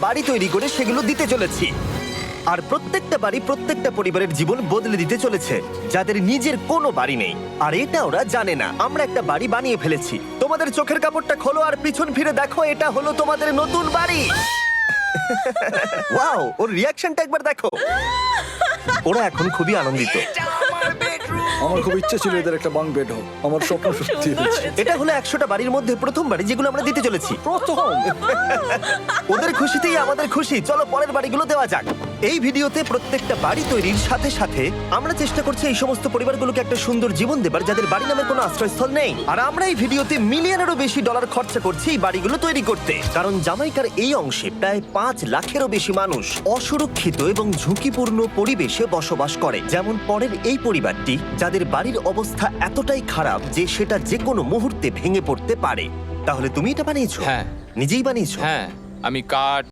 বাড়ি তৈরি করে সেগুলো দিতে চলেছি। আর প্রত্যেকটা বাড়ি প্রত্যেকটা পরিবারের জীবন বদলে দিতে চলেছে যাদের নিজের কোনো বাড়ি নেই। আর এটা ওরা জানে না। আমরা একটা বাড়ি বানিয়ে ফেলেছি। তোমাদের চোখের কাপড়টা খোলো আর পিছন ফিরে দেখো, এটা হলো তোমাদের নতুন বাড়ি। ওয়াও, ওর রিয়াকশনটা একবার দেখো। ওরা এখন খুবই আনন্দিত। আমার খুব ইচ্ছে ছিল এদের একটা বাঙ্ক বেড হোক। আমার স্বপ্ন সত্যি হয়েছে। এটা হলো 100টা বাড়ির মধ্যে প্রথম বাড়ি যেগুলো আমরা দিতে চলেছি। প্রথম ওদের খুশিতেই আমাদের খুশি। চলো পরের বাড়িগুলো দেওয়া যাক। এই ভিডিওতে প্রত্যেকটা বাড়ি তৈরির সাথে সাথে আমরা চেষ্টা করছি এই সমস্ত পরিবারগুলোকে একটা সুন্দর জীবন দেবার যাদের বাড়ি নামের কোনো আশ্রয়স্থল নেই। আর আমরা এই ভিডিওতে মিলিয়নেরও বেশি ডলার খরচা করছি এই বাড়িগুলো তৈরি করতে, কারণ জামাইকার এই অংশে প্রায় 5 লাখেরও বেশি মানুষ অসুরক্ষিত এবং ঝুঁকিপূর্ণ পরিবেশে বসবাস করে। যেমন পরের এই পরিবারটি, যাদের বাড়ির অবস্থা এতটাই খারাপ যে সেটা যে কোনো মুহূর্তে ভেঙে পড়তে পারে। তাহলে তুমি এটা বানিয়েছো? হ্যাঁ। নিজেই বানিয়েছো? হ্যাঁ, আমি কাঠ